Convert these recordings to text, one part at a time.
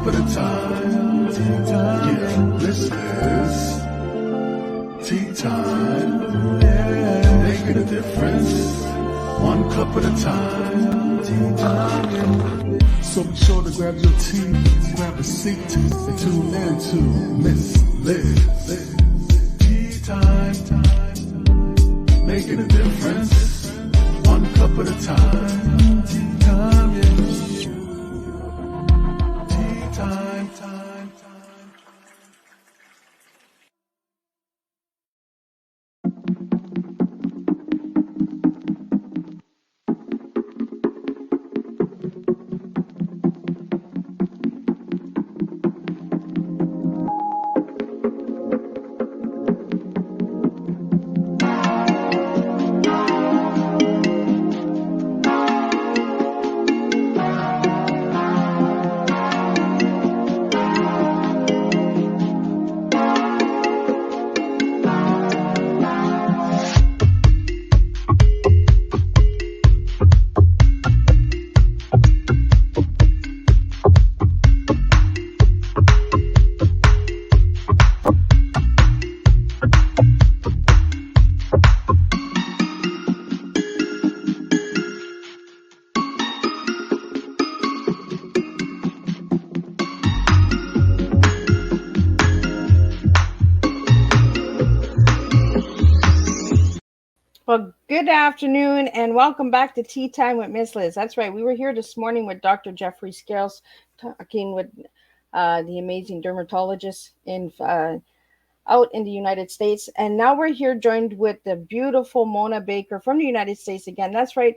cup at a time. Yeah, this is tea time. Yeah, making a difference. One cup at a time. Tea time. So be sure to grab your tea, grab a seat, and tune in to Miss Liz. Tea time. Making a difference. One cup at a time. Tea time, yeah. Tea time. Well, good afternoon and welcome back to Tea Time with Miss Liz. That's right. We were here this morning with Dr. Jeffrey Scales talking with the amazing dermatologist out in the United States. And now we're here joined with the beautiful Mona Baker from the United States again. That's right.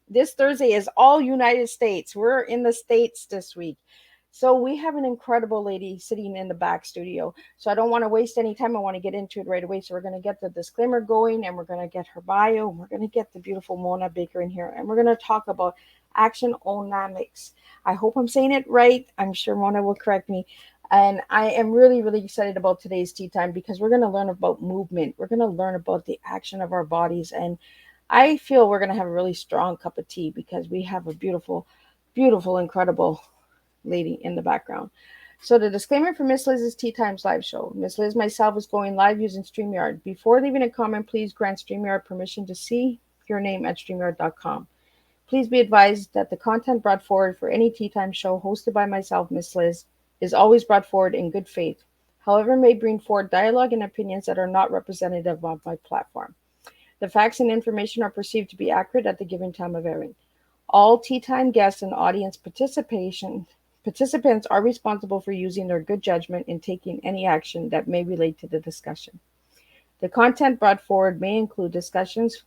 This Thursday is all United States. We're in the States this week. So we have an incredible lady sitting in the back studio. So I don't want to waste any time. I want to get into it right away. So we're going to get the disclaimer going and we're going to get her bio. And we're going to get the beautiful Mona Baker in here. And we're going to talk about Actionomics. I hope I'm saying it right. I'm sure Mona will correct me. And I am really, really excited about today's tea time because we're going to learn about movement. We're going to learn about the action of our bodies. And I feel we're going to have a really strong cup of tea because we have a beautiful, beautiful, incredible lady in the background. So the disclaimer for Miss Liz's Tea Times live show. Miss Liz myself is going live using StreamYard. Before leaving a comment, please grant StreamYard permission to see your name at StreamYard.com. Please be advised that the content brought forward for any Tea Time show hosted by myself, Miss Liz, is always brought forward in good faith. However, may bring forward dialogue and opinions that are not representative of my platform. The facts and information are perceived to be accurate at the given time of airing. All Tea Time guests and audience participants are responsible for using their good judgment in taking any action that may relate to the discussion. The content brought forward may include discussions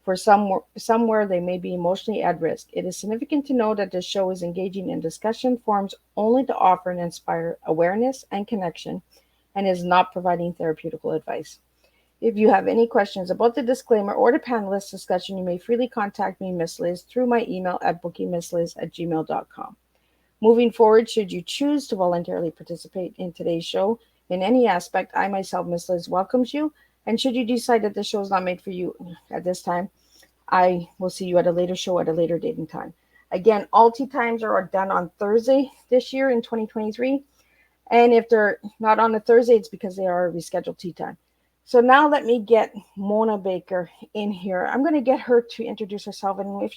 for somewhere they may be emotionally at risk. It is significant to know that this show is engaging in discussion forums only to offer and inspire awareness and connection and is not providing therapeutical advice. If you have any questions about the disclaimer or the panelist discussion, you may freely contact me, Miss Liz, through my email at bookingmissliz@gmail.com. Moving forward, should you choose to voluntarily participate in today's show in any aspect, I myself, Miss Liz, welcomes you. And should you decide that the show is not made for you at this time, I will see you at a later show at a later date and time. Again, all tea times are done on Thursday this year in 2023. And if they're not on a Thursday, it's because they are a rescheduled tea time. So now let me get Mona Baker in here. I'm going to get her to introduce herself. And if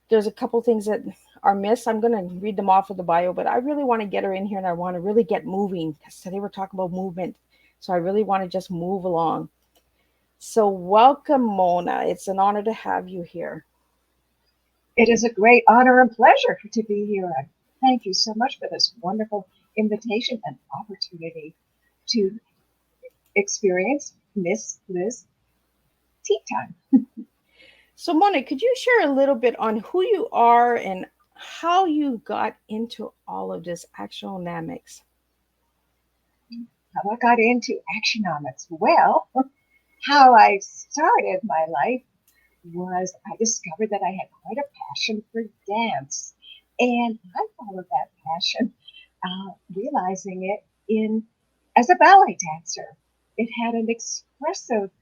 there's a couple things that are missed, I'm going to read them off of the bio. But I really want to get her in here and I want to really get moving because today we're talking about movement. So I really want to just move along. So welcome, Mona. It's an honor to have you here. It is a great honor and pleasure to be here. Thank you so much for this wonderful invitation and opportunity to experience Miss Liz Tea Time. So Mona, could you share a little bit on who you are and how you got into all of this Actionomics? How I got into Actionomics? Well, how I started my life was I discovered that I had quite a passion for dance. And I followed that passion, realizing it as a ballet dancer. It had an expressive,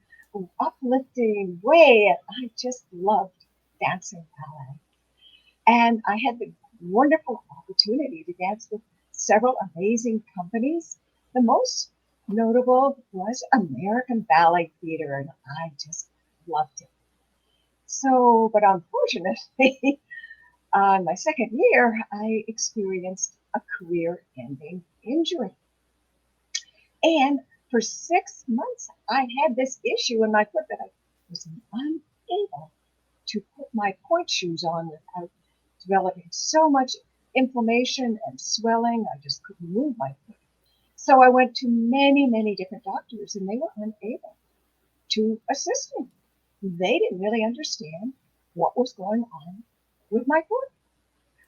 uplifting way, and I just loved dancing ballet. And I had the wonderful opportunity to dance with several amazing companies. The most notable was American Ballet Theater, and I just loved it. So, but unfortunately, on my second year, I experienced a career ending injury. And for 6 months, I had this issue in my foot that I was unable to put my point shoes on without developing so much inflammation and swelling. I just couldn't move my foot. So I went to many, many different doctors, and they were unable to assist me. They didn't really understand what was going on with my foot.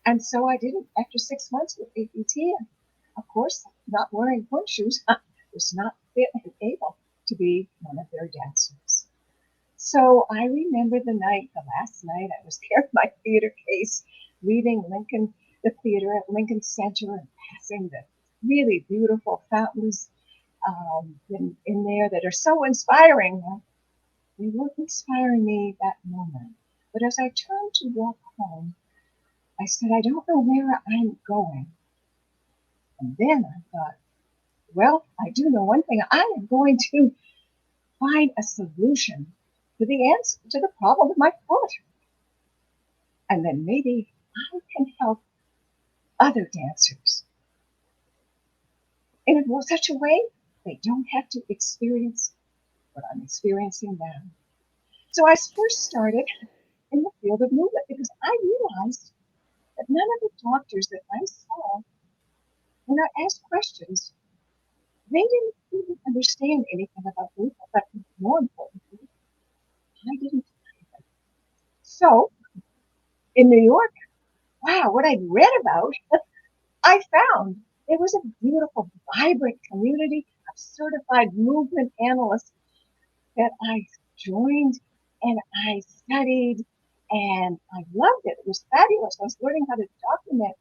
And so I didn't, after 6 months with APT, and of course, not wearing point shoes, was not fit and able to be one of their dancers. So I remember the last night I was there in my theater case, leaving the theater at Lincoln Center and passing the really beautiful fountains in there that are so inspiring. Well, they weren't inspiring me that moment. But as I turned to walk home, I said, I don't know where I'm going. And then I thought, well, I do know one thing. I am going to find a solution to the answer to the problem with my foot. And then maybe I can help other dancers in such a way they don't have to experience what I'm experiencing now. So I first started in the field of movement because I realized that none of the doctors that I saw, when I asked questions, they didn't even understand anything about movement, but more importantly, I didn't either. So in New York, wow, what I'd read about, I found there was a beautiful, vibrant community of certified movement analysts that I joined and I studied and I loved it. It was fabulous. I was learning how to document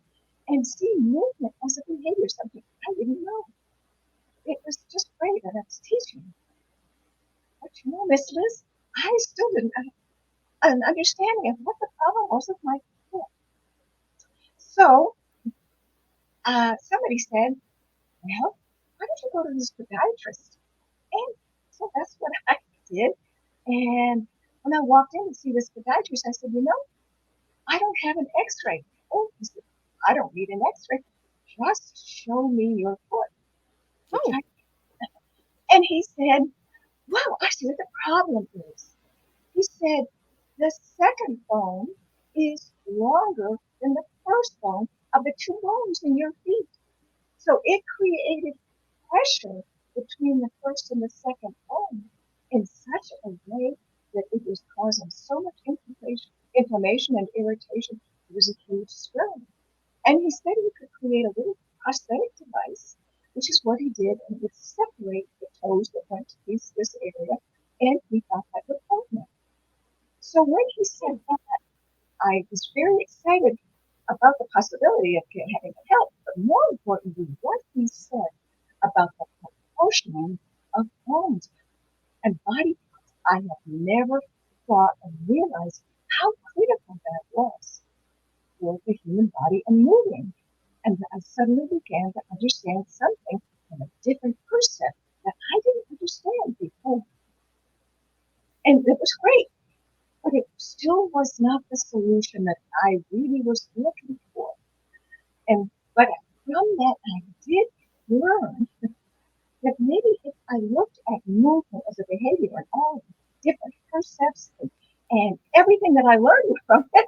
and see movement as a behavior, something I didn't know. It was just great and I was teaching. But Miss Liz, I still didn't have an understanding of what the problem was with my foot. So somebody said, well, why don't you go to this podiatrist? And so that's what I did. And when I walked in to see this podiatrist, I said, I don't have an x-ray. Oh, he said, I don't need an x-ray. Just show me your foot. Oh, And he said, wow, I see what the problem is. He said, the second bone is longer than the first bone of the two bones in your feet. So it created pressure between the first and the second bone in such a way that it was causing so much inflammation and irritation. It was a huge swelling. And he said he could create a little prosthetic device, which is what he did, and it would separate the toes that went to this area, and he thought that would help me. So when he said that, I was very excited about the possibility of having it help, but more importantly, what he said about the proportioning of bones and body parts. I have never thought and realized how critical that was for the human body and moving. And I suddenly began to understand something from a different perspective that I didn't understand before. And it was great, but it still was not the solution that I really was looking for. But from that, I did learn that maybe if I looked at movement as a behavior and all the different percepts and everything that I learned from it,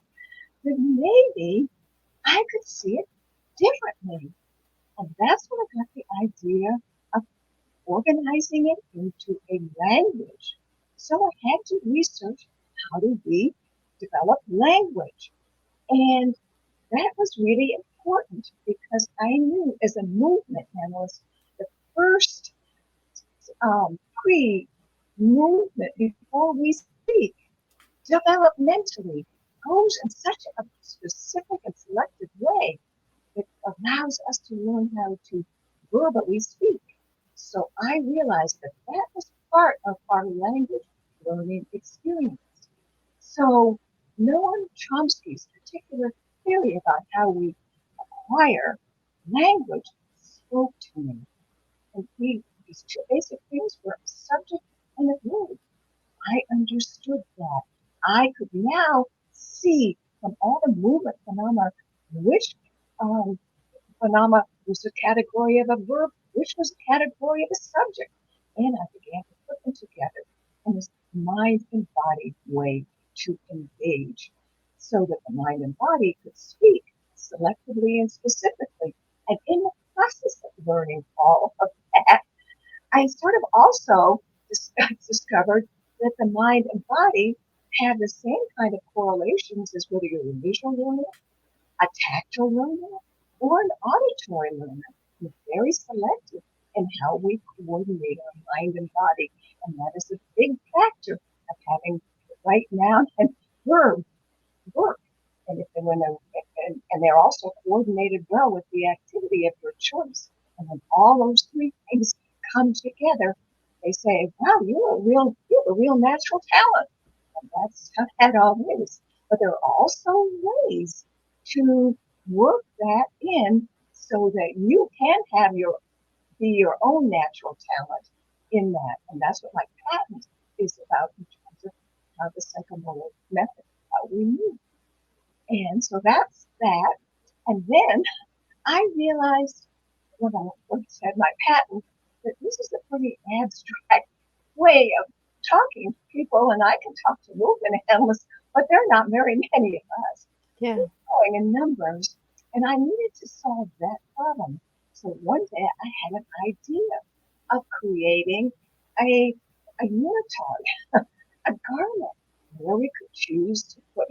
then maybe I could see it differently. And that's when I got the idea of organizing it into a language. So I had to research how do we develop language. And that was really important because I knew as a movement analyst, the first pre movement before we speak developmentally goes in such a specific and selective way that allows us to learn how to verbally speak. So I realized that that was part of our language learning experience. So Noam Chomsky's particular theory about how we acquire language spoke to me. And these two basic things were a subject and a verb. I understood that. I could now see from all the movement phenomena which um, phenomena was a category of a verb, which was a category of a subject. And I began to put them together in this mind and body way to engage so that the mind and body could speak selectively and specifically. And in the process of learning all of that, I sort of also discovered that the mind and body have the same kind of correlations as whether you're a visual learner, a tactile learner, or an auditory learner. We're very selective in how we coordinate our mind and body, and that is a big factor of having the right noun and verb work. And if they, when and they're also coordinated well with the activity of your choice. And when all those three things come together, they say, "Wow, you have a real natural talent." And that's how that all is. But there are also ways to work that in so that you can have your be your own natural talent in that. And that's what my patent is about in terms of how the psychomotor method, how we move. And so that's that. And then I realized when I first had my patent that this is a pretty abstract way of talking to people, and I can talk to movement analysts, but there are not very many of us. Yeah. We're growing in numbers, and I needed to solve that problem. So one day I had an idea of creating a, a unitard, a garment where we could choose to put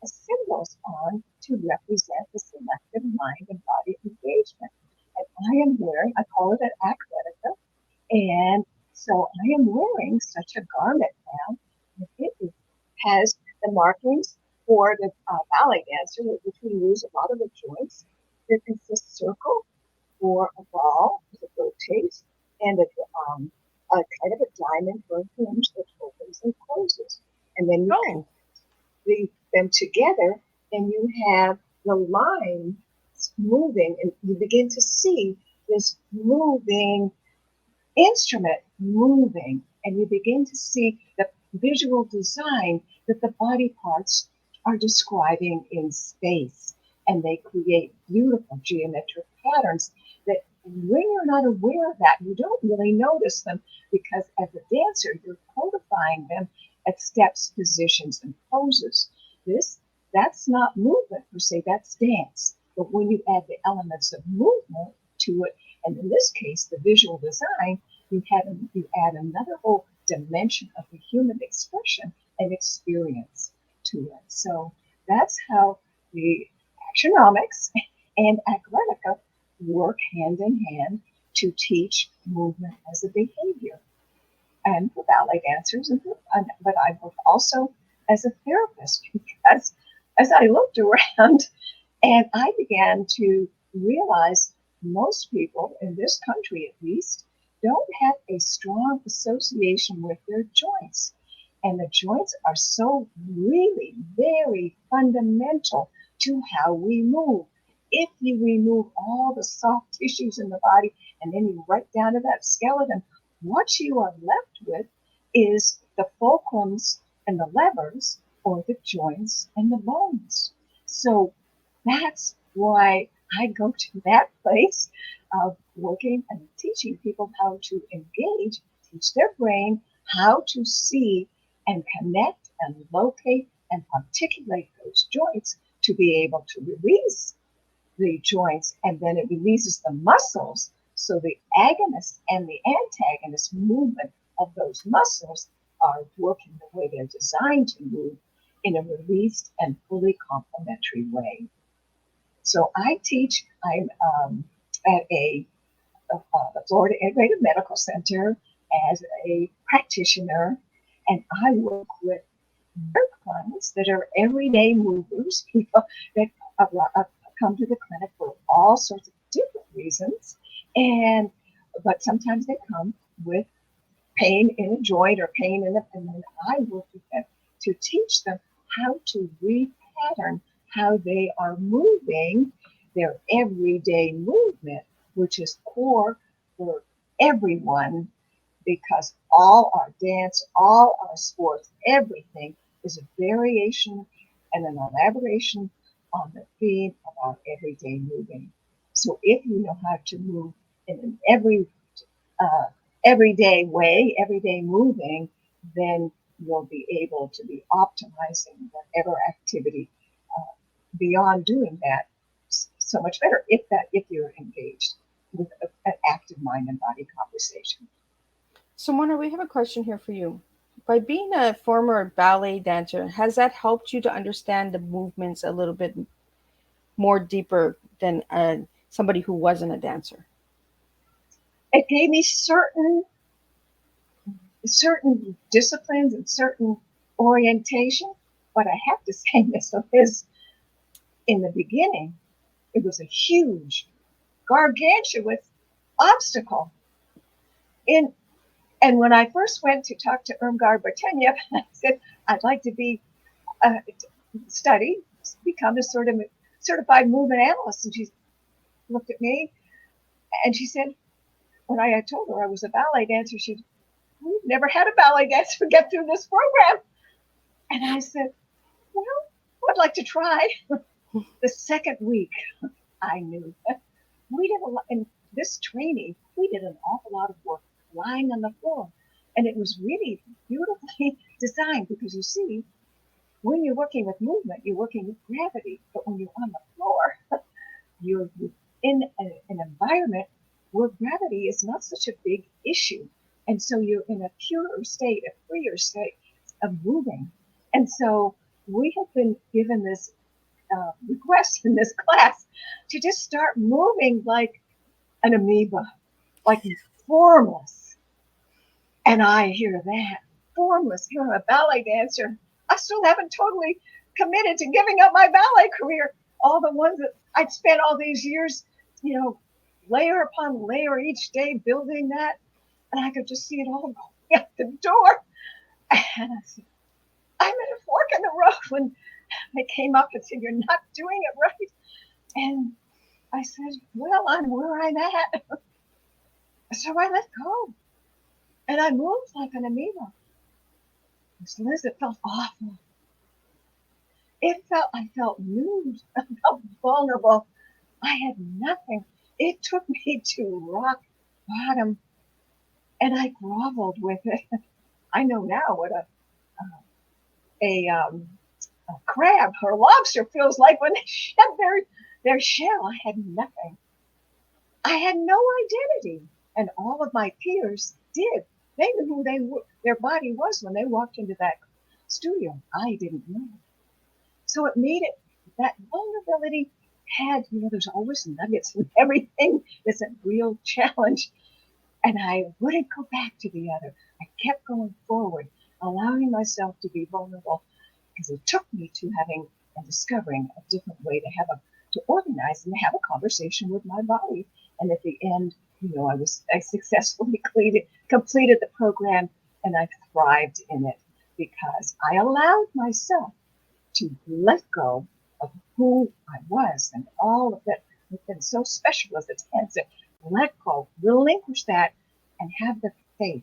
symbols on to represent the selective mind and body engagement. And I am wearing, I call it an acretica, and so I am wearing such a garment now. It has the markings for the ballet dancer, which we use a lot of the joints. There is a circle for a ball that rotates, and a kind of a diamond for a hinge that opens and closes. And then you Oh, them together, and you have the line moving, and you begin to see this moving instrument moving, and you begin to see the visual design that the body parts are describing in space. And they create beautiful geometric patterns that when you're not aware of that, you don't really notice them because as a dancer, you're codifying them at steps, positions, and poses. This that's not movement per se, that's dance. But when you add the elements of movement to it, and in this case, the visual design, you add another whole dimension of the human expression and experience to it. So that's how the actionomics and athletica work hand in hand to teach movement as a behavior and for ballet dancers, but I work also as a therapist because as I looked around and I began to realize most people in this country, at least, don't have a strong association with their joints. And the joints are so really very fundamental to how we move. If you remove all the soft tissues in the body and then you right down to that skeleton, what you are left with is the fulcrums and the levers, or the joints and the bones. So that's why I go to that place of working and teaching people how to engage, teach their brain how to see and connect and locate and articulate those joints to be able to release the joints, and then it releases the muscles. So the agonist and the antagonist movement of those muscles are working the way they're designed to move in a released and fully complementary way. So I teach. I'm at the Florida Integrated Medical Center as a practitioner, and I work with their clients that are everyday movers, people that uh, come to the clinic for all sorts of different reasons, and but sometimes they come with pain in a joint or pain in and then I work with them to teach them how to repattern how they are moving their everyday movement, which is core for everyone, because all our dance, all our sports, everything is a variation and an elaboration on the theme of our everyday moving. So if you know how to move in an uh, everyday way, everyday moving, then you'll be able to be optimizing whatever activity beyond doing that so much better if you're engaged with an active mind and body conversation. So, Mona, we have a question here for you. By being a former ballet dancer, has that helped you to understand the movements a little bit more deeper than somebody who wasn't a dancer? It gave me certain disciplines and certain orientation, but I have to say this is in the beginning, it was a huge, gargantuous obstacle. In and when I first went to talk to Irmgard Barteniev, I said I'd like to be study, become a sort of certified movement analyst, and she looked at me and she said, when I had told her I was a ballet dancer, she said, we've never had a ballet dancer get through this program. And I said, well, I'd like to try. The second week, I knew we did a lot in this training. We did an awful lot of work lying on the floor, and it was really beautifully designed because you see, when you're working with movement, you're working with gravity, but when you're on the floor, you're in an environment where gravity is not such a big issue, and so you're in a purer state, a freer state of moving. And so we have been given this request in this class to just start moving like an amoeba, like formless. And I hear that, formless. You're a ballet dancer. I still haven't totally committed to giving up my ballet career. All the ones that I'd spent all these years, layer upon layer each day building that. And I could just see it all going out the door. And I said, I'm at a fork in the road when they came up and said, you're not doing it right. And I said, well, I'm where I'm at. So I let go. And I moved like an amoeba. Liz, it felt awful. I felt nude. I felt vulnerable. I had nothing. It took me to rock bottom, and I groveled with it. I know now what a crab or a lobster feels like when they shed their shell. I had nothing. I had no identity, and all of my peers did. They knew who their body was when they walked into that studio. I didn't know. So it made it, that vulnerability had, there's always nuggets in everything. It's a real challenge. And I wouldn't go back to the other. I kept going forward, allowing myself to be vulnerable, because it took me to having and discovering a different way to organize and to have a conversation with my body. And at the end, I successfully completed the program, and I thrived in it because I allowed myself to let go of who I was and all of that has been so special as a dancer. Let go, relinquish that, and have the faith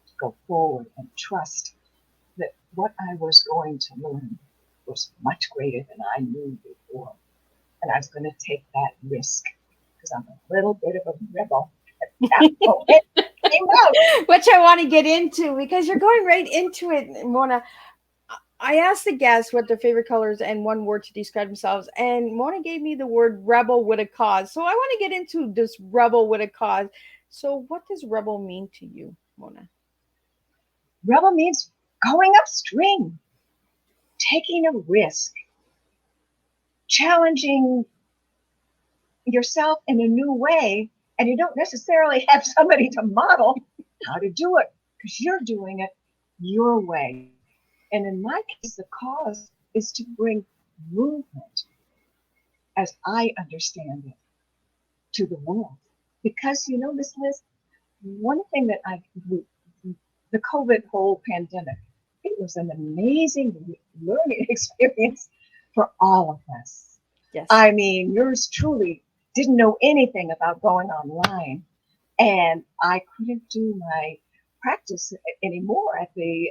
to go forward and trust that what I was going to learn was much greater than I knew before. And I was going to take that risk because I'm a little bit of a rebel. Came out. Which I want to get into because you're going right into it, Mona. I asked the guests what their favorite colors and one word to describe themselves, and Mona gave me the word rebel with a cause. So I want to get into this rebel with a cause. So what does rebel mean to you, Mona? Rebel means going upstream, taking a risk, challenging yourself in a new way, and you don't necessarily have somebody to model how to do it because you're doing it your way. And in my case, the cause is to bring movement, as I understand it, to the world. Because, Miss Liz, one thing that the COVID whole pandemic, it was an amazing learning experience for all of us. Yes. I mean, yours truly didn't know anything about going online, and I couldn't do my practice anymore at the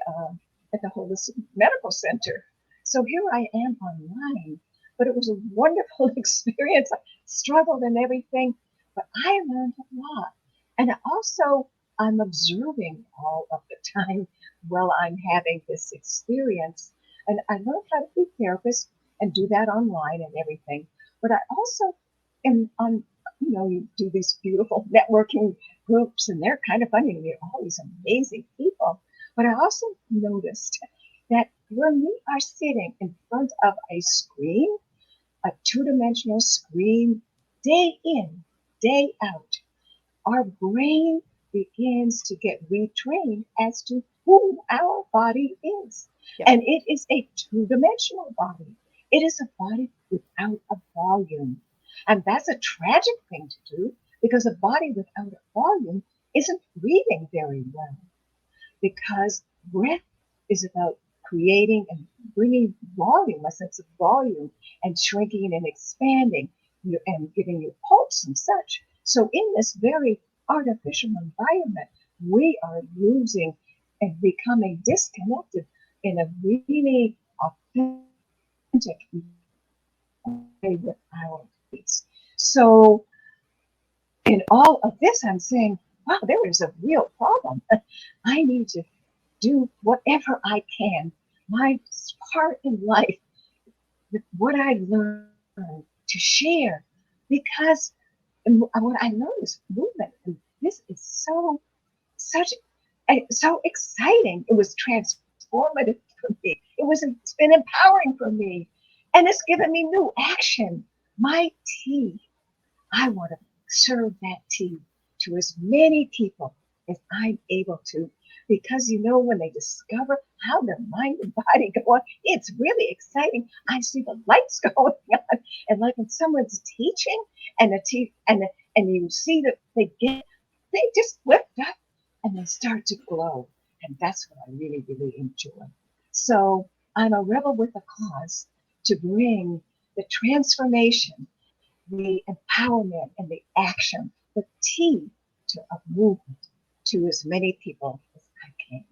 holistic medical center. So here I am online, but it was a wonderful experience. I struggled and everything, but I learned a lot, and also I'm observing all of the time while I'm having this experience, and I learned how to be therapist and do that online and everything. But I also am on, you do these beautiful networking groups, and they're kind of funny. And they're all these amazing people. But I also noticed that when we are sitting in front of a screen, a two-dimensional screen, day in, day out, our brain begins to get retrained as to who our body is. Yep. And it is a two-dimensional body. It is a body without a volume. And that's a tragic thing to do because a body without a volume isn't breathing very well, because breath is about creating and bringing volume, a sense of volume, and shrinking and expanding and giving you pulse and such. So, in this very artificial environment, we are losing and becoming disconnected in a really authentic way with our bodies. So, in all of this, I'm saying, wow, there is a real problem. I need to do whatever I can, my part in life, with what I learned to share, because what I know is movement, and this is so exciting. It was transformative for me. It's been empowering for me, and it's given me new action. My tea, I want to serve that tea to as many people as I'm able to. Because when they discover how their mind and body go on, it's really exciting. I see the lights going on, and like when someone's teaching, and and you see that they just lift up and they start to glow, and that's what I really really enjoy. So I'm a rebel with a cause to bring the transformation, the empowerment, and the action, the tea to a movement to as many people as I can.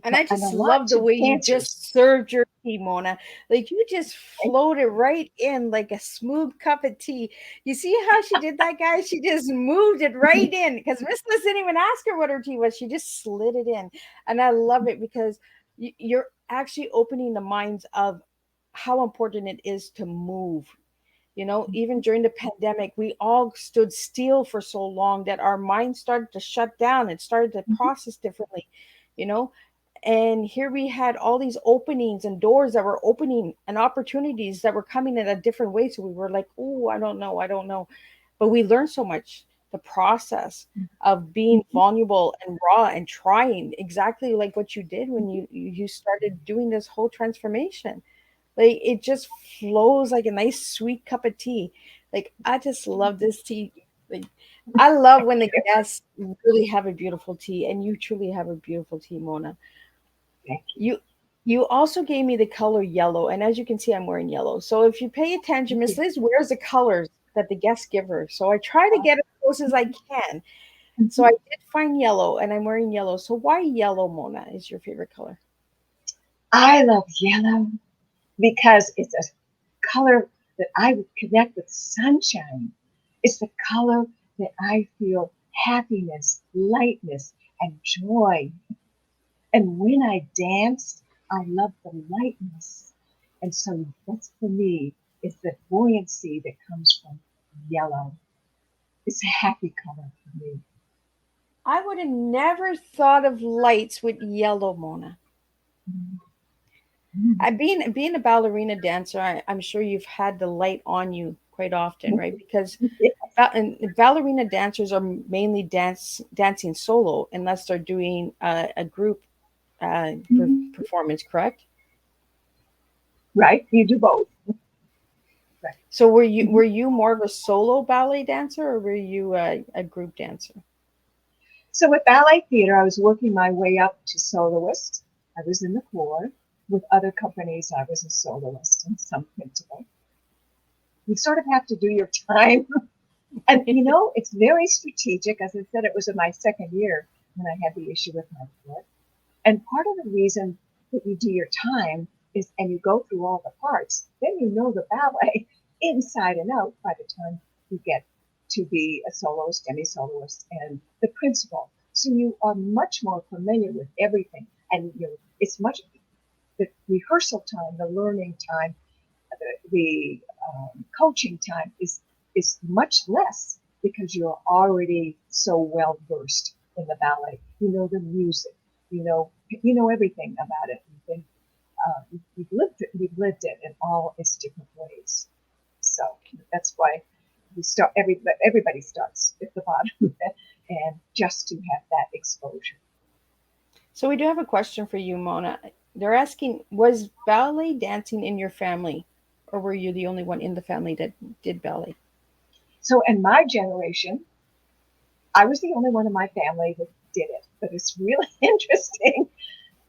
And I And a just lot love the to way you cancers. just served your tea, Mona. Like you just floated right in like a smooth cup of tea. You see how she did that, guys? She just moved it right in because Miss Liz didn't even ask her what her tea was. She just slid it in. And I love it because you're actually opening the minds of how important it is to move. Even during the pandemic, we all stood still for so long that our minds started to shut down and started to process differently, you know. And here we had all these openings and doors that were opening and opportunities that were coming in a different way. So we were like, oh, I don't know. But we learned so much. The process of being vulnerable and raw and trying exactly like what you did when you started doing this whole transformation. Like it just flows like a nice sweet cup of tea. Like I just love this tea. Like I love when the guests really have a beautiful tea, and you truly have a beautiful tea, Mona. Thank you. You also gave me the color yellow, and as you can see, I'm wearing yellow. So if you pay attention, Thank Miss you. Liz wears the colors that the guests give her. So I try to get as close as I can. So I Mhm. did find yellow, and I'm wearing yellow. So why yellow, Mona, is your favorite color? I love yellow because it's a color that I would connect with sunshine. It's the color that I feel happiness, lightness, and joy. And when I dance, I love the lightness. And so that's for me, it's the buoyancy that comes from yellow. It's a happy color for me. I would have never thought of lights with yellow, Mona. Mm. I being a ballerina dancer, I'm sure you've had the light on you quite often, right? Because Yeah. and ballerina dancers are mainly dancing solo unless they're doing a group Mhm. performance, correct? Right? You do both. Right. So were Mhm. you more of a solo ballet dancer, or were you a group dancer? So with ballet theater, I was working my way up to soloist. I was in the corps. With other companies, I was a soloist and some principal. you sort of have to do your time. And, it's very strategic. As I said, it was in my second year when I had the issue with my foot. And part of the reason that you do your time is, and you go through all the parts, then you know the ballet inside and out by the time you get to be a soloist, demi-soloist, and the principal. So you are much more familiar with everything. And it's much, the rehearsal time, the learning time, the coaching time is much less because you're already so well versed in the ballet. You know the music. You know everything about it. You've lived it in all its different ways. So that's why we start. Everybody starts at the bottom, and just to have that exposure. So we do have a question for you, Mona. They're asking, was ballet dancing in your family, or were you the only one in the family that did ballet? So in my generation, I was the only one in my family that did it. But it's really interesting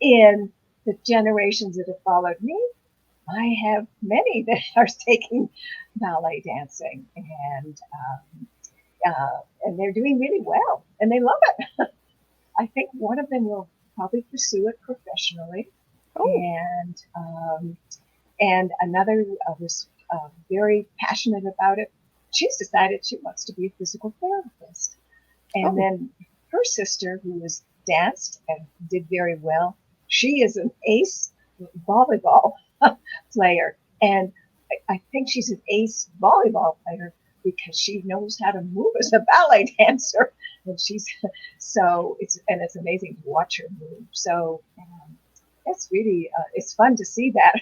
in the generations that have followed me. I have many that are taking ballet dancing, and they're doing really well, and they love it. I think one of them will probably pursue it professionally, Oh, and another was very passionate about it. She's decided she wants to be a physical therapist. And oh, then her sister, who has danced and did very well, she is an ace volleyball player. And I think she's an ace volleyball player because she knows how to move as a ballet dancer. And it's amazing to watch her move. So it's really it's fun to see that.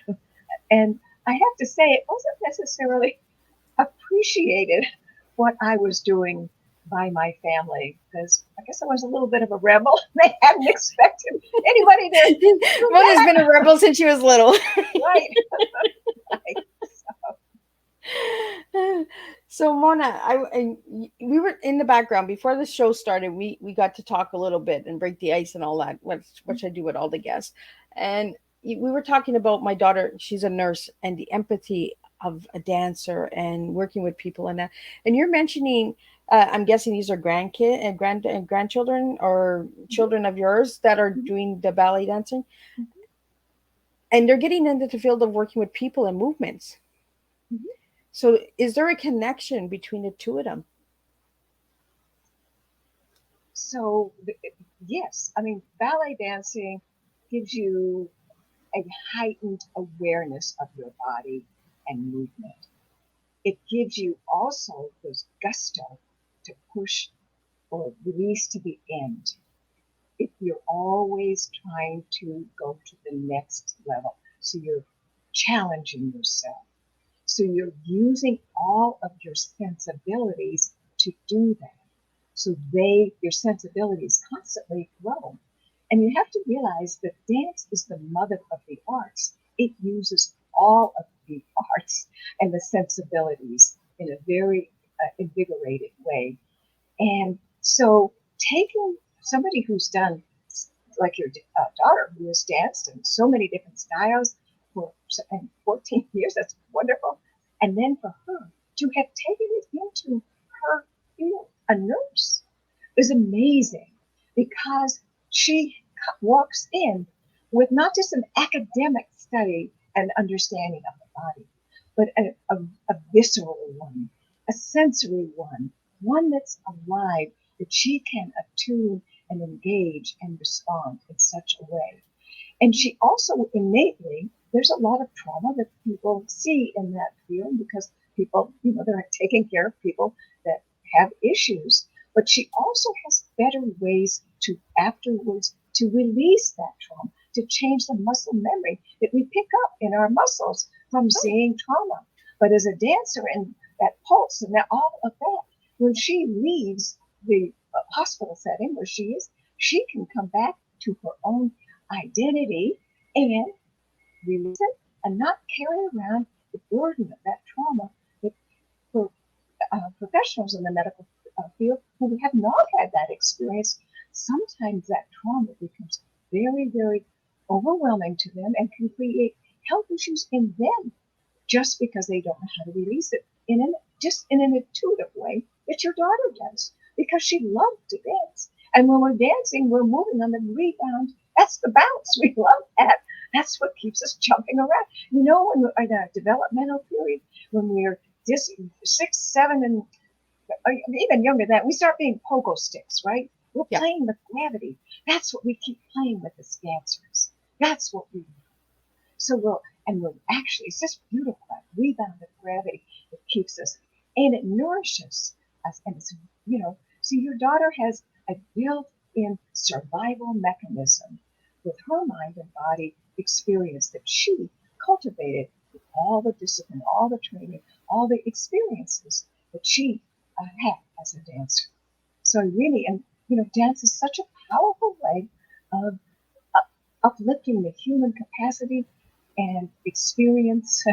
And I have to say, it wasn't necessarily appreciated what I was doing by my family because I guess I was a little bit of a rebel. They hadn't expected anybody to do Mona's that. been a rebel since she was little. Right. Right. So Mona, we were in the background before the show started. We got to talk a little bit and break the ice and all that, which I do with all the guests. And we were talking about my daughter. She's a nurse, and the empathy of a dancer and working with people and that. And you're mentioning, I'm guessing these are grandkid and grandchildren or children of yours that are doing the ballet dancing, and they're getting into the field of working with people and movements. Mhm. So, is there a connection between the two of them? So, yes, I mean, ballet dancing gives you a heightened awareness of your body and movement. It gives you also this gusto to push or release to the end. If you're always trying to go to the next level, so you're challenging yourself. So you're using all of your sensibilities to do that. So your sensibilities constantly grow. And you have to realize that dance is the mother of the arts. It uses all of the arts and the sensibilities in a very invigorated way. And so taking somebody who's done, like your daughter, who has danced in so many different styles for 14 years, that's wonderful. And then for her to have taken it into her field, a nurse, is amazing because she walks in with not just an academic study and understanding of the body, but a visceral one, a sensory one that's alive, that she can attune and engage and respond in such a way. And she also innately, there's a lot of trauma that people see in that field because people, they're taking care of people that have issues. But she also has better ways to afterwards to release that trauma, to change the muscle memory that we pick up in our muscles from seeing trauma. But as a dancer and that pulse and that, all of that, when she leaves the hospital setting where she is, she can come back to her own identity and release it and not carry around the burden of that trauma that for professionals in the medical field who have not had that experience, sometimes that trauma becomes very, very overwhelming to them and can create health issues in them just because they don't know how to release it. just in an intuitive way that your daughter does, because she loved to dance. And when we're dancing, we're moving on the rebound. That's the bounce. We love that. That's what keeps us jumping around. You know, when we're in a developmental period, when we're just 6, 7, and even younger than that, we start being pogo sticks, right? We're playing with gravity. That's what we keep playing with as dancers. That's what we do. So we're actually, it's just beautiful, that rebound of gravity that keeps us, and it nourishes us. And it's, so your daughter has a built-in survival mechanism with her mind and body experience that she cultivated with all the discipline, all the training, all the experiences that she had as a dancer. So really, and dance is such a powerful way of uplifting the human capacity and experience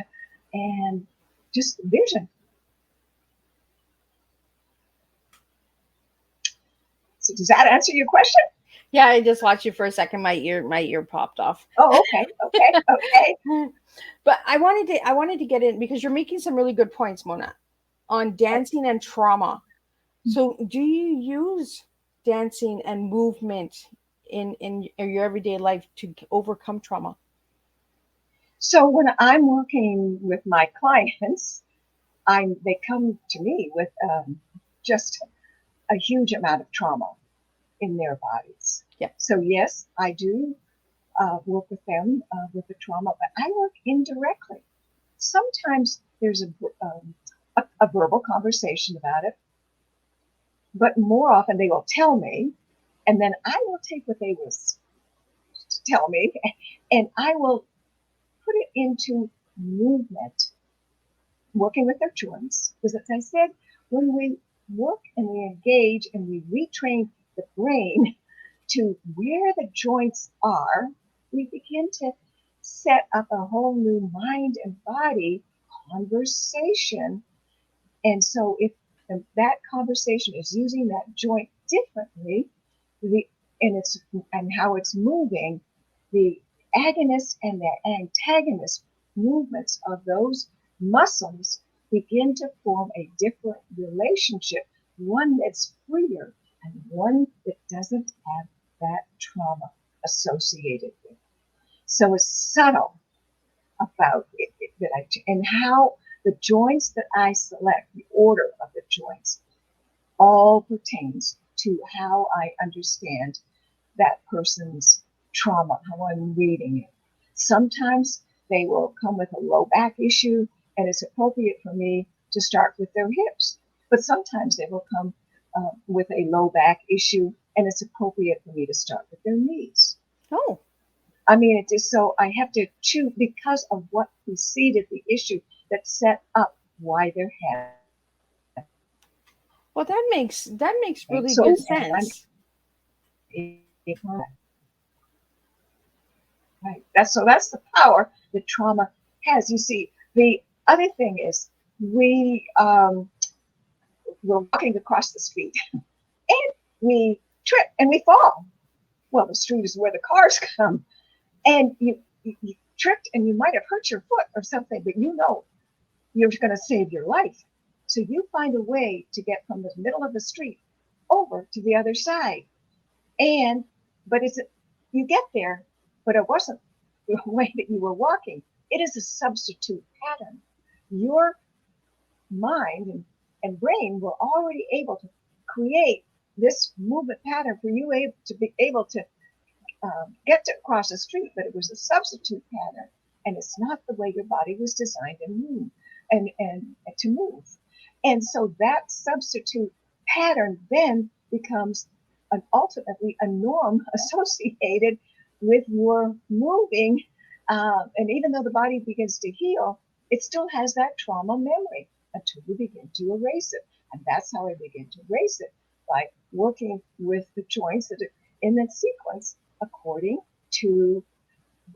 and just vision. So does that answer your question? Yeah, I just watched you for a second. My ear popped off. Oh, okay. But I wanted to get in because you're making some really good points, Mona, on dancing and trauma. So do you use dancing and movement in your everyday life to overcome trauma? So when I'm working with my clients, they come to me with just a huge amount of trauma in their bodies. Yeah. So yes, I do work with them with the trauma, but I work indirectly. Sometimes there's a verbal conversation about it, but more often they will tell me, and then I will take what they will tell me, and I will put it into movement, working with their joints. Because as I said, when we work and we engage and we retrain the brain to where the joints are, we begin to set up a whole new mind and body conversation. And so if that conversation is using that joint differently, and how it's moving, the agonist and the antagonist movements of those muscles begin to form a different relationship, one that's freer and one that doesn't have that trauma associated with it. So it's subtle about it, and how the joints that I select, the order of the joints, all pertains to how I understand that person's trauma, how I'm reading it. Sometimes they will come with a low back issue, and it's appropriate for me to start with their hips. But sometimes they will come with a low back issue, and it's appropriate for me to start with their knees. Oh. I mean, it is so I have to choose because of what preceded the issue that set up why they're having. Well, that makes really So good sense. Right. That's the power that trauma has. You see, the other thing is we're walking across the street and we trip and we fall. Well, the street is where the cars come, and you tripped and you might have hurt your foot or something, but you're going to save your life. So you find a way to get from the middle of the street over to the other side. But you get there, but it wasn't the way that you were walking. It is a substitute pattern. Your mind and brain were already able to create this movement pattern for you to be able to get to across the street, but it was a substitute pattern, and it's not the way your body was designed to move and to move. And so that substitute pattern then becomes ultimately a norm associated with your moving. And even though the body begins to heal, it still has that trauma memory until you begin to erase it. And that's how I begin to erase it, by working with the joints that are in that sequence according to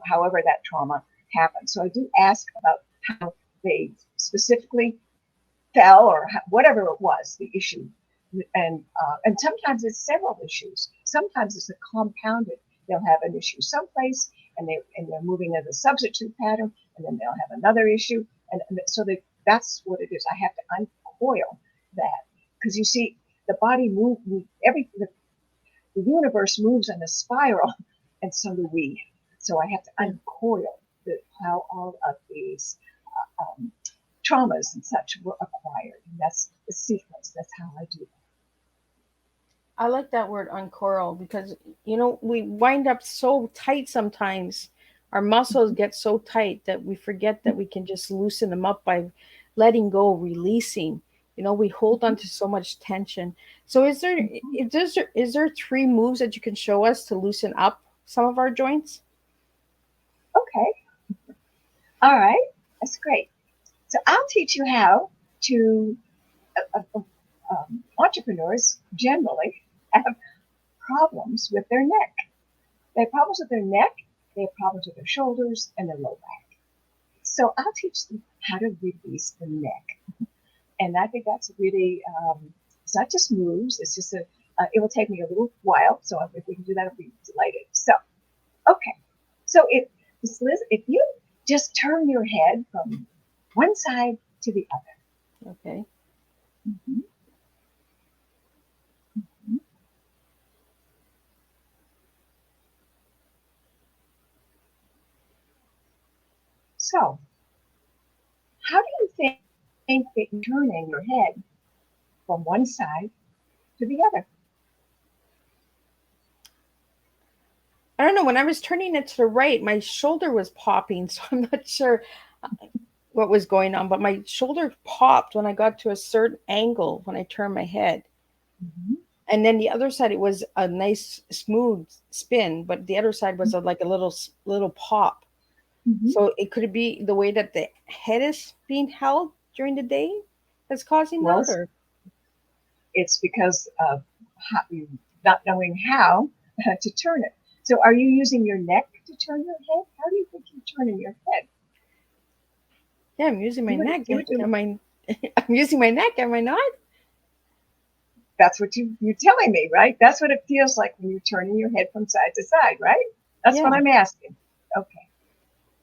however that trauma happened. So I do ask about how they specifically fell or whatever it was, the issue. And sometimes it's several issues. Sometimes it's a compounded. They'll have an issue someplace, and they're moving as a substitute pattern, and then they'll have another issue, and so that's what it is. I have to uncoil that because you see, the body the universe moves in a spiral, and so do we. So I have to uncoil how all of these um, traumas and such were acquired. And that's the sequence. That's how I do that. I like that word uncoil because we wind up so tight sometimes. Our muscles get so tight that we forget that we can just loosen them up by letting go, releasing. We hold on to so much tension. So is there three moves that you can show us to loosen up some of our joints? Okay. All right. That's great. So I'll teach you how to, entrepreneurs generally have problems with their neck. They have problems with their neck, they have problems with their shoulders and their low back. So I'll teach them how to release the neck. And I think that's really, it's not just moves, it's just it will take me a little while. So if we can do that, I'll be delighted. So, okay. So if you just turn your head from one side to the other. Okay. Mm-hmm. Mm-hmm. So, how do you think that you're turning your head from one side to the other? I don't know. When I was turning it to the right, my shoulder was popping, so I'm not sure what was going on, but my shoulder popped when I got to a certain angle when I turned my head. Mm-hmm. And then the other side, it was a nice smooth spin, but the other side was like a little pop. Mm-hmm. So it could be the way that the head is being held during the day that's causing Well, that, or it's because of you not knowing how to turn it. So, are you using your neck to turn your head? How do you think you're turning your head? yeah, I'm using my neck. You would do. Am I? I'm using my neck. Am I not? That's what you're telling me, right? That's what it feels like when you're turning your head from side to side, right? That's what Yeah. I'm asking. Okay.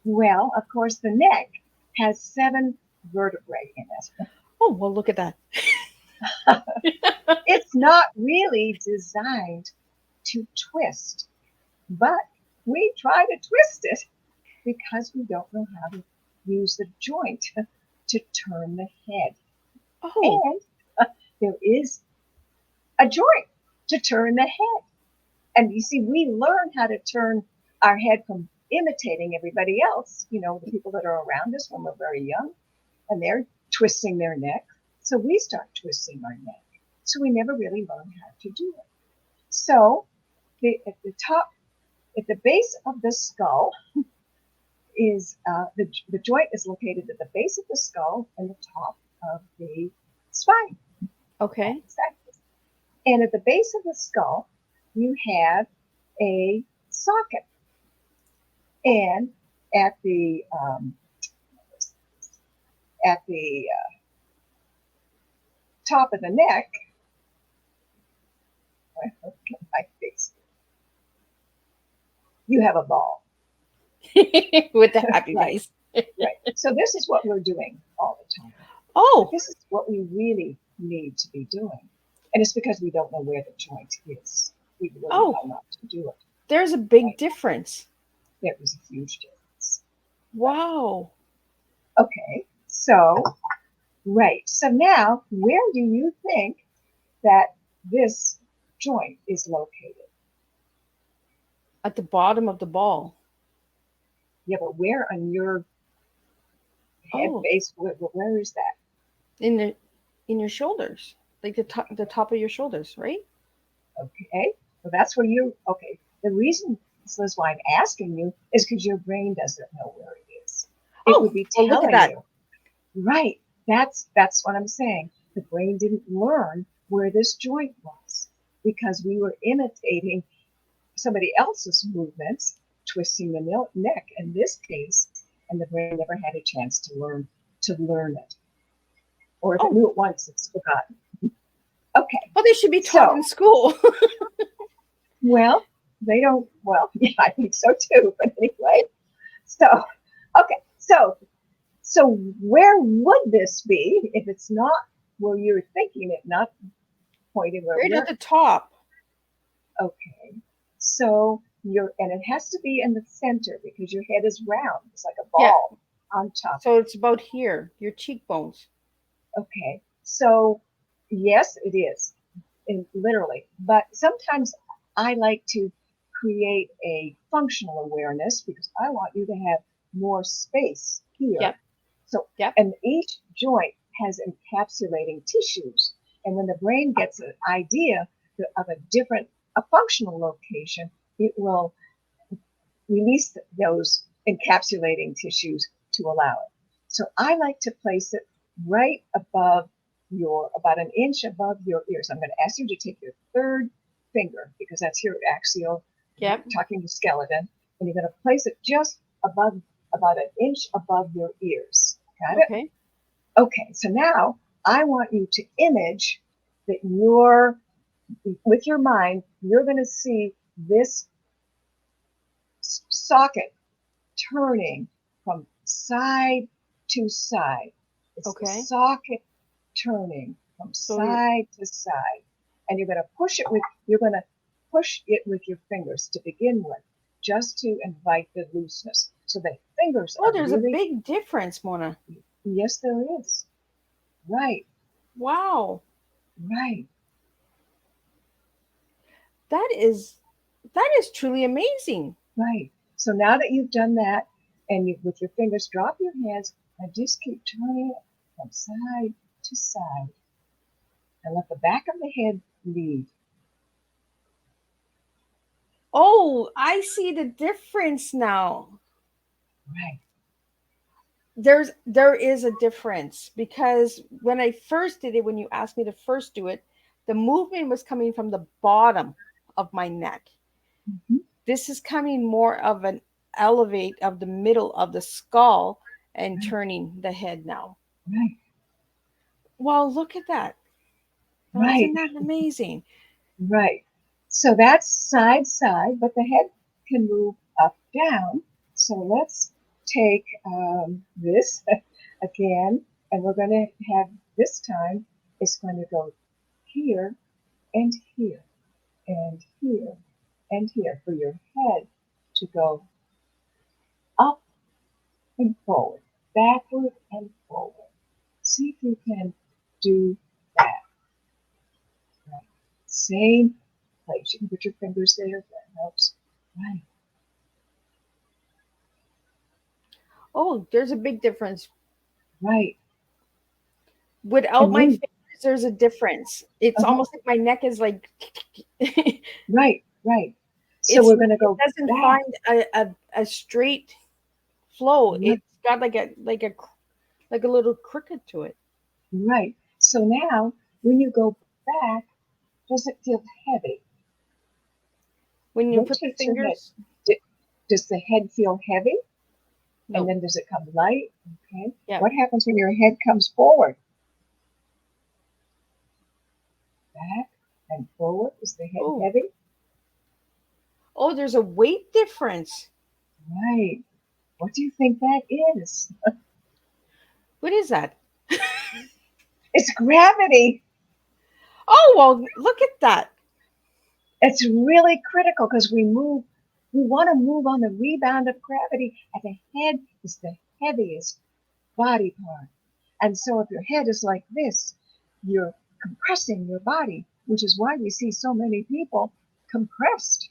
Well, of course, the neck has 7 vertebrae in it. Oh, well, look at that. It's not really designed to twist, but we try to twist it because we don't know how to use the joint to turn the head. Oh, And there is a joint to turn the head. And you see, we learn how to turn our head from imitating everybody else, the people that are around us when we're very young, and they're twisting their neck. So we start twisting our neck. So we never really learn how to do it. So at the base of the skull is the joint is located at the base of the skull and the top of the spine. okay. And at the base of the skull, you have a socket. And at the top of the neck, my face, you have a ball. With the happy Right. face. Right. So this is what we're doing all the time. But Oh, this is what we really need to be doing. And it's because we don't know where the joint is. We really know oh, not to do it. there's a big Right? difference. There is a huge difference. Wow. Okay. So, right. So now, where do you think that this joint is located? At the bottom of the ball. Yeah, but where on your head Oh, base? Where is that? in the in your shoulders, like the top of your shoulders, right? Okay. So that's where you. Okay. The reason this is why I'm asking you is because your brain doesn't know where it is. It Oh, would be well, look at telling that. you. Right. That's what I'm saying. The brain didn't learn where this joint was because we were imitating somebody else's movements, twisting the neck in this case, and the brain never had a chance to learn it. Or if it Oh, knew it once, it's forgotten. Okay. well, they should be taught So, in school. well, they don't. Well, yeah, I think so too. But anyway, so okay. So So where would this be if it's not where you're thinking it, not pointing where Right at we're the top. okay. So and it has to be in the center because your head is round. It's like a Yeah. ball on top. So it's about here, your cheekbones. Okay. So yes, it is. Literally. But sometimes I like to create a functional awareness because I want you to have more space here. Yep. So, Yep. and each joint has encapsulating tissues. And when the brain gets an idea of a functional location, it will release those encapsulating tissues to allow it. So I like to place it right above about an inch above your ears. I'm going to ask you to take your third finger because that's your axial, Yep. talking to skeleton, and you're going to place it just about an inch above your ears. Got it? Okay. Okay, so now I want you to image that with your mind, you're going to see this socket turning from side to side. It's the Okay. socket turning from So side to side. And you're going to push it with your fingers to begin with, just to invite the looseness. So the fingers oh, are there's a really, big difference, Mona. yes, there is. Right, Wow. right. That is that is truly amazing. Right. So now that you've done that, and you with your fingers drop your hands and just keep turning it from side to side, and let the back of the head lead. Oh, I see the difference now. Right. There is a difference because when I first did it, when you asked me to first do it, the movement was coming from the bottom of my neck. Mhm. This is coming more of an elevate of the middle of the skull and Right. turning the head now. Right. Well, look at that. Well, Right. isn't that amazing? Right. So that's side, but the head can move up, down. So let's take this again, and we're going to have this time, it's going to go here and here and here and here for your head to go up and forward, backward and forward. See if you can do that. Right. Same place. You can put your fingers there if that helps. Right. Oh, there's a big difference. Right. Without And my then, fingers, there's a difference. It's uh-huh. almost like my neck is like Right, right. So it's we're going to it go doesn't back. find a straight flow. Right, It's got like a little crooked to it. right. So now, when you go back, does it feel heavy? When you put the Rotate your head. fingers, D- Does the head feel heavy? And no. then does it come light? Okay. Yeah. What happens when your head comes forward? Back and forward. Is the head Oh, heavy? oh, there's a weight difference. Right. What do you think that is? What is that? It's gravity. Oh, well, look at that. It's really critical because we want to move on the rebound of gravity, and the head is the heaviest body part. And so if your head is like this, you're compressing your body, which is why we see so many people compressed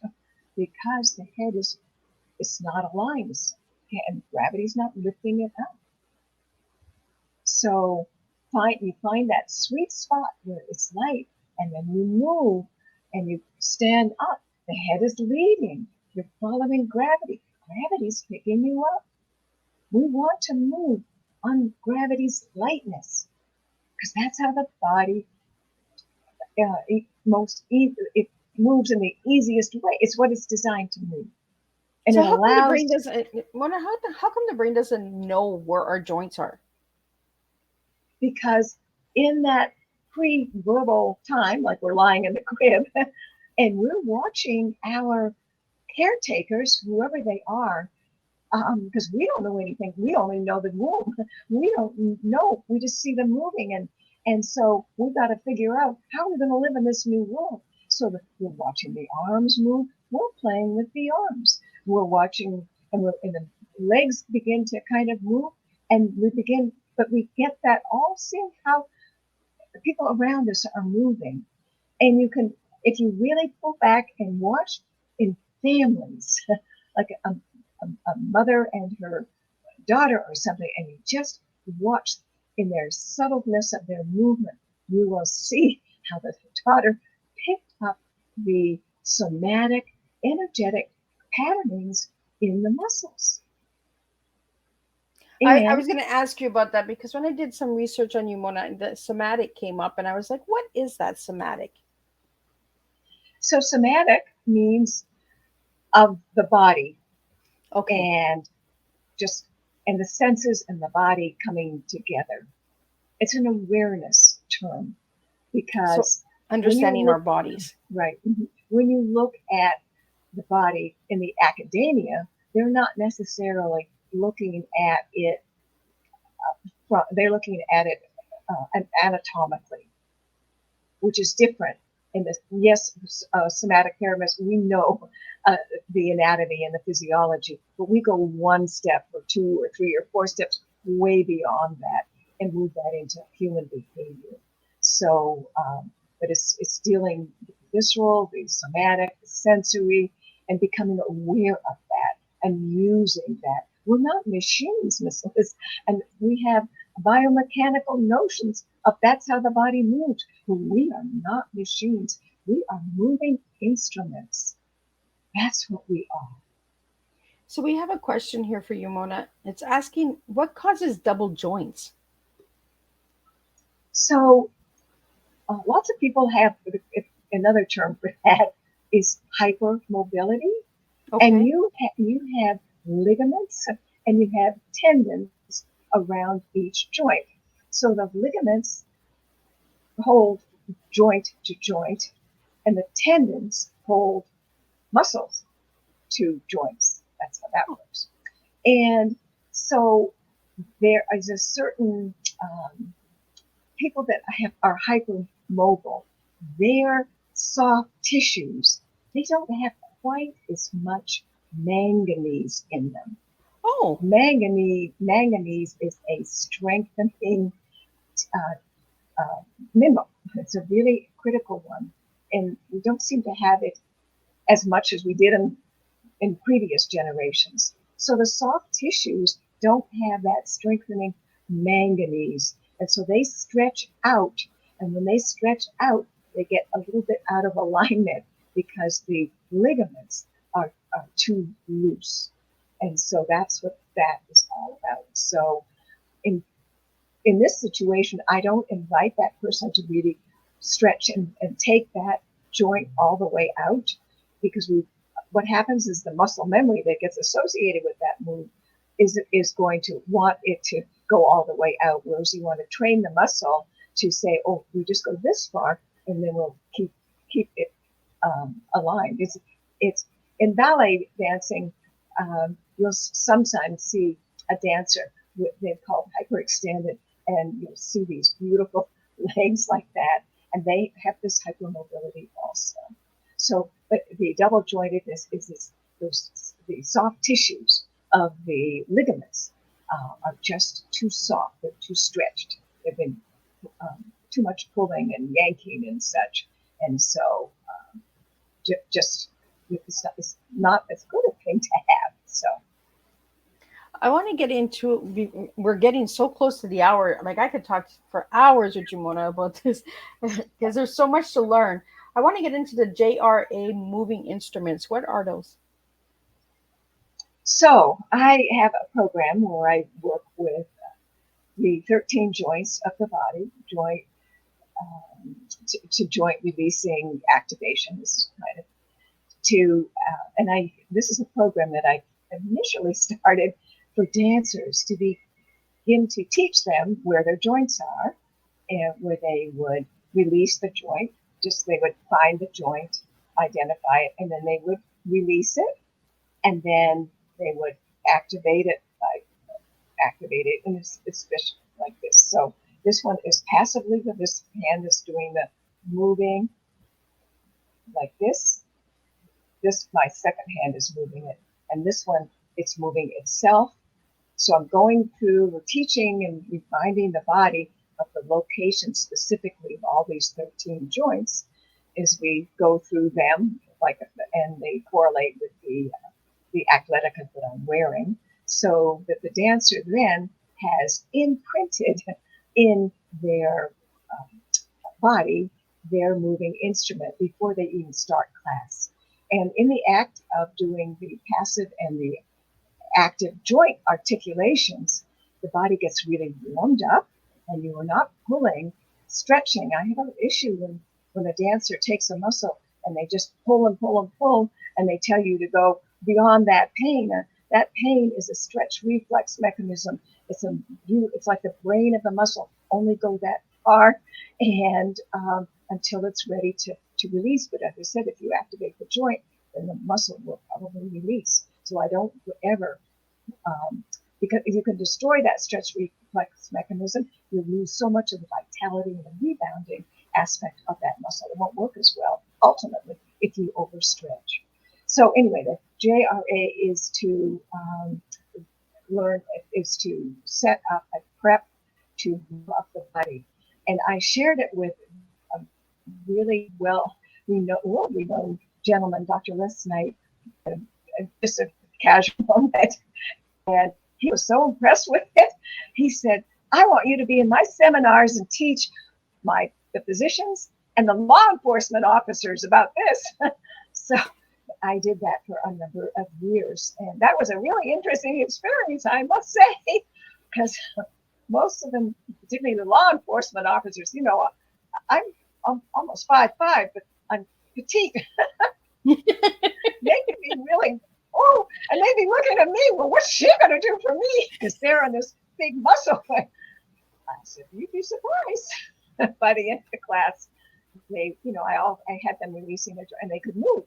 because the head is it's not aligned and gravity's not lifting it up. So you find that sweet spot where it's light, and then you move and you stand up. The head is leading. You're following gravity. Gravity's picking you up. We want to move on gravity's lightness because that's how the body it moves in the easiest way. It's what it's designed to move, and So it how come the brain allows doesn't? Wonder how come the brain doesn't know where our joints are? because in that pre-verbal time, like we're lying in the crib, and we're watching our caretakers, whoever they are, because we don't know anything. We only know the womb. We don't know. We just see them moving, and so we've got to figure out how we're going to live in this new world. So that we're watching the arms move. We're playing with the arms. We're watching, and the legs begin to kind of move, and we begin. But we get that all seeing how the people around us are moving, and you can, if you really pull back and watch in families, like a mother and her daughter or something, and you just watch in their subtleness of their movement, you will see how the daughter picked up the somatic, energetic patternings in the muscles. I was And going to ask you about that because when I did some research on you, Mona, the somatic came up, and I was like, what is that somatic? so somatic means of the body, Okay. and just and the senses and the body coming together. It's an awareness term So because when you understanding our look bodies. right, when you look at the body in the academia, they're not necessarily looking at it. They're looking at it anatomically, which is different. In this, yes, somatic therapists, we know the anatomy and the physiology, but we go one step or two or three or four steps way beyond that and move that into human behavior. So, but it's dealing with the visceral, the somatic, the sensory, and becoming aware of that and using that. We're not machines, Miss Liz, and we have biomechanical notions of that's how the body moves. But we are not machines. We are moving instruments. That's what we are. So we have a question here for you, Mona. It's asking what causes double joints? So lots of people have another term for that is hypermobility, and Okay. you have ligaments and you have tendons around each joint. So the ligaments hold joint to joint, and the tendons hold muscles to joints. That's how that works. And so there is a certain people that are hypermobile, their soft tissues, they don't have quite as much manganese in them. Oh, Manganese is a strengthening uh, uh, mineral. It's a really critical one, and we don't seem to have it as much as we did in previous generations. So the soft tissues don't have that strengthening manganese. And so they stretch out. And when they stretch out, they get a little bit out of alignment because the ligaments are too loose. And so that's what that is all about. So in in this situation, I don't invite that person to really stretch and take that joint all the way out because what happens is the muscle memory that gets associated with that move is going to want it to go all the way out, whereas you want to train the muscle to say, oh, we just go this far and then we'll keep it aligned. It's in ballet dancing. You'll sometimes see a dancer they're called hyperextended, and you'll see these beautiful legs like that, and they have this hypermobility also. So, but the double jointedness is the soft tissues of the ligaments are just too soft. They're too stretched. They've been too much pulling and yanking and such, and so just it's not as good a thing to have. So. I want to get into. We're getting so close to the hour. Like I could talk for hours with you, Mona, about this because there's so much to learn. I want to get into the JRA moving instruments. What are those? So I have a program where I work with the 13 joints of the body, to joint releasing activation. This is kind of and this is a program that I initially started for dancers to begin to teach them where their joints are and where they would release the joint. Just they would find the joint, identify it, and then they would release it, and then they would activate it, and it's like this. So this one is passively, but this hand is doing the moving like this. This, my second hand is moving it, and this one, it's moving itself. So I'm going through, we're teaching and reminding the body of the location specifically of all these 13 joints as we go through them, like, and they correlate with the athletica that I'm wearing, so that the dancer then has imprinted in their body their moving instrument before they even start class. And in the act of doing the passive and the active joint articulations, the body gets really warmed up and you are not pulling, stretching. I have an issue when a dancer takes a muscle and they just pull and pull and pull, and they tell you to go beyond that pain. That pain is a stretch reflex mechanism. It's like the brain of the muscle. Only go that far, and until it's ready to release. But as I said, if you activate the joint, then the muscle will probably release. So I don't ever, because if you can destroy that stretch reflex mechanism, you lose so much of the vitality and the rebounding aspect of that muscle. It won't work as well, ultimately, if you overstretch. So anyway, the JRA is to set up a prep to move up the body. And I shared it with a really well-known gentleman, Dr. Les Knight, just a casual moment. And he was so impressed with it. He said, I want you to be in my seminars and teach the physicians and the law enforcement officers about this. So I did that for a number of years. And that was a really interesting experience, I must say, because most of them, particularly the law enforcement officers, I'm almost 5'5", but I'm petite. They can be really, and they'd be looking at me, well, what's she going to do for me? Because they're on this big muscle. I said, you'd be surprised. By the end of the class, I had them releasing it, and they could move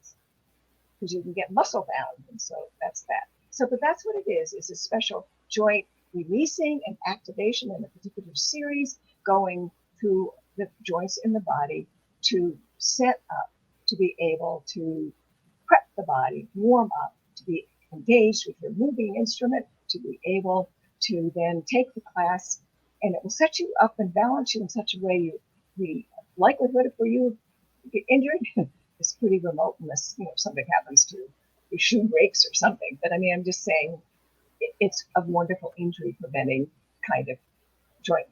because you can get muscle bound. And so that's that. But that's what it is. It's a special joint releasing and activation in a particular series, going through the joints in the body to set up, to be able to prep the body, warm up, to be engaged with your moving instrument, to be able to then take the class, and it will set you up and balance you in such a way the likelihood for you to get injured is pretty remote unless something happens to your shoe breaks or something. But I mean, I'm just saying it's a wonderful injury preventing kind of joint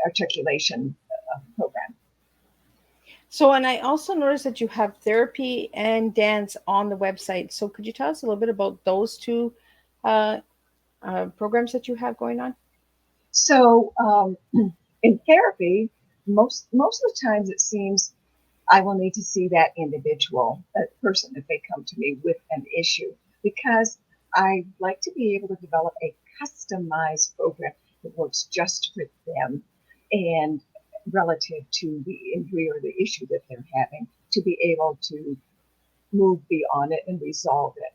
articulation program. So, and I also noticed that you have therapy and dance on the website. So could you tell us a little bit about those two programs that you have going on? So in therapy, most of the times it seems I will need to see that individual, that person, if they come to me with an issue, because I like to be able to develop a customized program that works just for them and relative to the injury or the issue that they're having, to be able to move beyond it and resolve it.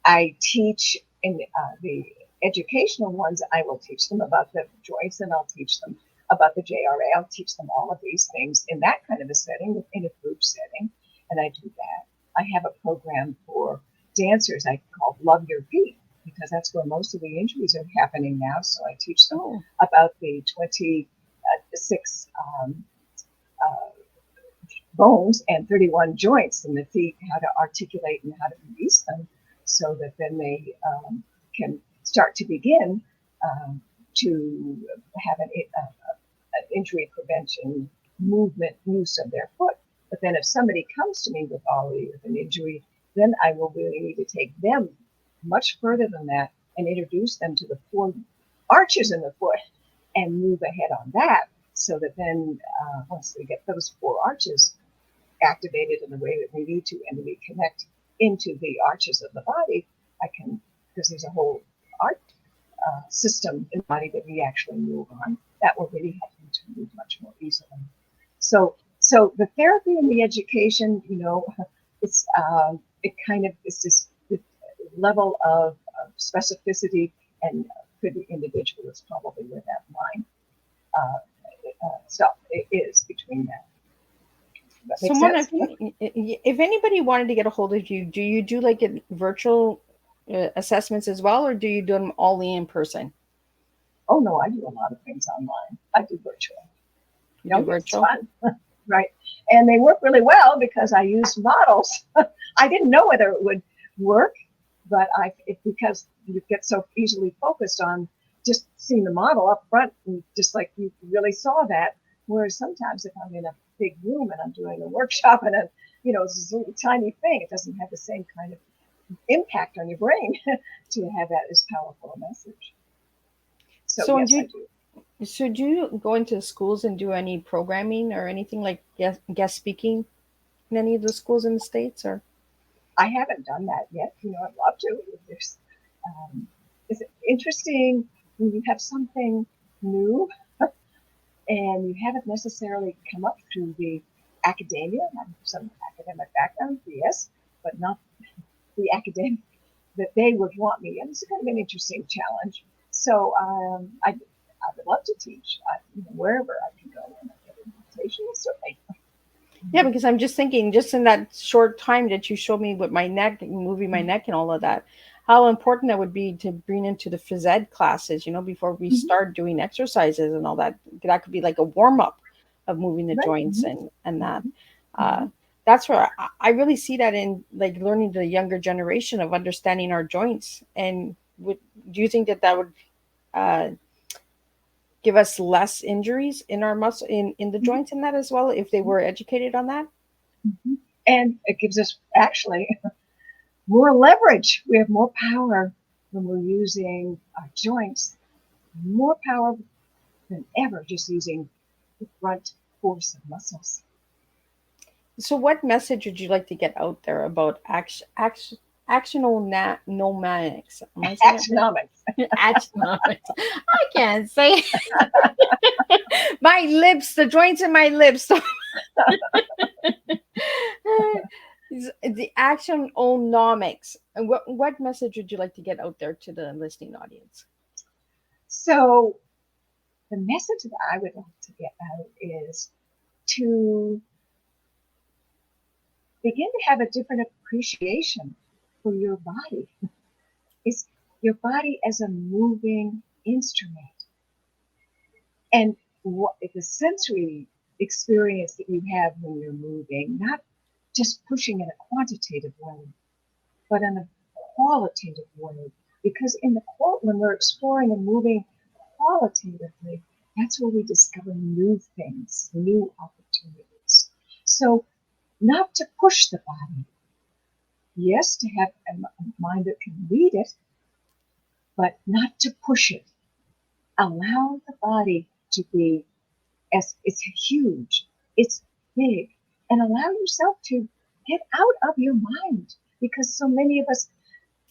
I teach in the educational ones, I will teach them about the joints, and I'll teach them about the JRA. I'll teach them all of these things in that kind of a setting, in a group setting, and I do that. I have a program for dancers I call Love Your Feet, because that's where most of the injuries are happening now. So I teach them about the 26 bones and 31 joints in the feet, how to articulate and how to release them, so that then they can start to begin to have an injury prevention movement use of their foot. But then if somebody comes to me with an injury, then I will really need to take them much further than that and introduce them to the 4 arches in the foot and move ahead on that, so that then once they get those 4 arches activated in the way that we need to, and we connect into the arches of the body, because there's a whole art system in the body that we actually move on, that will really help them to move much more easily. So the therapy and the education, it's level of specificity and pretty individual is probably where that line stuff is between that. That makes Someone, sense? if anybody wanted to get a hold of you, do you do like a virtual assessments as well, or do you do them all in person? Oh no, I do a lot of things online. I do virtual. You do Yes, it's virtual? fun, right? And they work really well because I use models. I didn't know whether it would work, but because you get so easily focused on just seeing the model up front, and just like you really saw that. Whereas sometimes if I'm in a big room and I'm doing a workshop and it's a little tiny thing, it doesn't have the same kind of impact on your brain to have that as powerful a message. So So, yes, I do. so do you go into schools and do any programming or anything like guest speaking in any of the schools in the States, or? I haven't done that yet. I'd love to. There's, it's interesting when you have something new and you haven't necessarily come up through the academia. I have some academic background, yes, but not the academic that they would want me. And it's kind of an interesting challenge. So I would love to teach wherever I can go and get an invitation, certainly. Yeah, because I'm just thinking, just in that short time that you showed me with my neck, moving my neck and all of that, how important that would be to bring into the phys ed classes, before we Mm-hmm. start doing exercises and all that. That could be like a warm up of moving the Right. joints Mm-hmm. and that. Mm-hmm. That's where I really see that in like learning the younger generation of understanding our joints. And do you think that would uh, give us less injuries in our muscle in the Mm-hmm. joints in that as well if they were educated on that? Mm-hmm. And it gives us actually more leverage. We have more power when we're using our joints, more power than ever just using the front force of muscles. So, what message would you like to get out there about actiononomics? Am I saying it right? Actionomics. Actiononomics. I can't say my lips, the joints in my lips. The actiononomics. And what message would you like to get out there to the listening audience? So the message that I would like to get out is to begin to have a different appreciation for your body. Is your body as a moving instrument, and what the sensory experience that you have when you're moving, not just pushing in a quantitative way, but in a qualitative way. Because when we're exploring and moving qualitatively, that's where we discover new things, new opportunities. So not to push the body, yes, to have a mind that can read it, but not to push it. Allow the body to be as it's huge, it's big, and allow yourself to get out of your mind because so many of us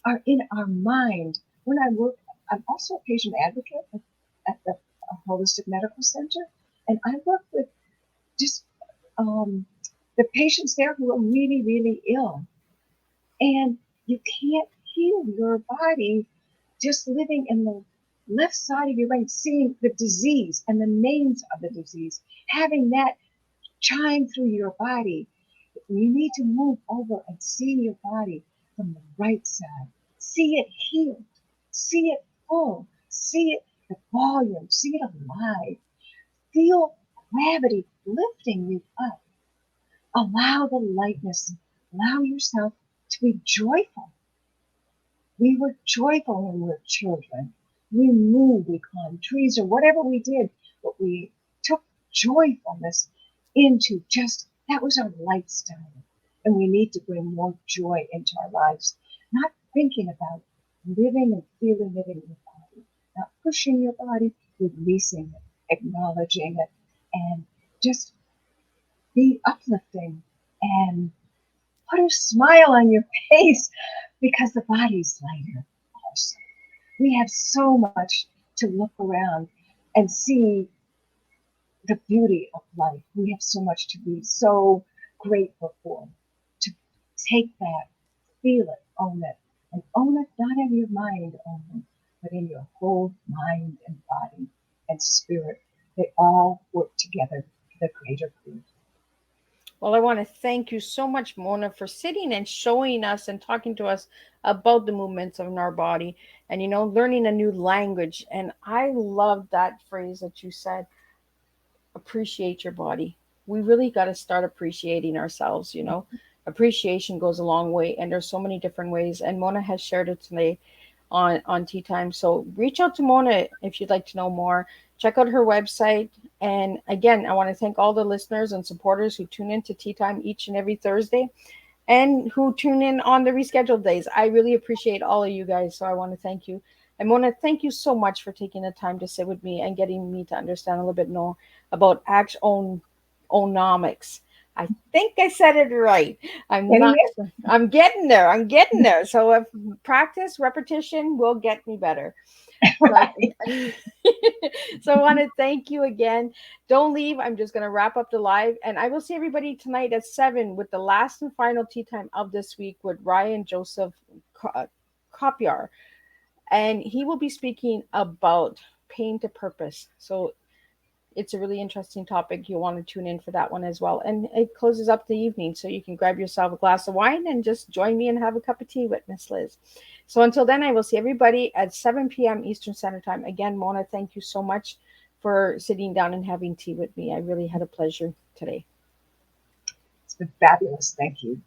are in our mind. When I work, I'm also a patient advocate at the Holistic Medical Center, and I work with just the patients there who are really, really ill. And you can't heal your body just living in the left side of your brain, seeing the disease and the names of the disease, having that chime through your body. You need to move over and see your body from the right side. See it healed. See it full. See it the volume. See it alive. Feel gravity lifting you up. Allow the lightness. Allow yourself to be joyful. We were joyful when we were children. We moved, we climbed trees or whatever we did, but we took joyfulness into just that was our lifestyle. And we need to bring more joy into our lives, not thinking about living and feeling it in your body, not pushing your body, releasing it, acknowledging it, and just be uplifting and put a smile on your face because the body's lighter also. We have so much to look around and see the beauty of life. We have so much to be so grateful for. To take that, feel it, own it, and own it not in your mind only, but in your whole mind and body and spirit. They all work together for the greater good. Well, I want to thank you so much, Mona, for sitting and showing us and talking to us about the movements of our body and, learning a new language. And I love that phrase that you said, appreciate your body. We really got to start appreciating ourselves. Appreciation goes a long way, and there's so many different ways. And Mona has shared it today on Tea Time. So reach out to Mona if you'd like to know more. Check out her website. And again, I want to thank all the listeners and supporters who tune in to Tea Time each and every Thursday and who tune in on the rescheduled days. I really appreciate all of you guys. So I want to thank you. And Mona, thank you so much for taking the time to sit with me and getting me to understand a little bit more about actionomics. I think I said it right. I'm Getting not. it? I'm getting there. I'm getting there. So if practice, repetition will get me better. So, Right. so I want to thank you again. Don't leave. I'm just going to wrap up the live, and I will see everybody tonight at 7 with the last and final tea time of this week with Ryan Joseph Kopyar, and he will be speaking about pain to purpose. So it's a really interesting topic. You'll want to tune in for that one as well. And it closes up the evening, so you can grab yourself a glass of wine and just join me and have a cup of tea with Miss Liz. So until then, I will see everybody at 7 p.m. Eastern Standard Time. Again, Mona, thank you so much for sitting down and having tea with me. I really had a pleasure today. It's been fabulous. Thank you.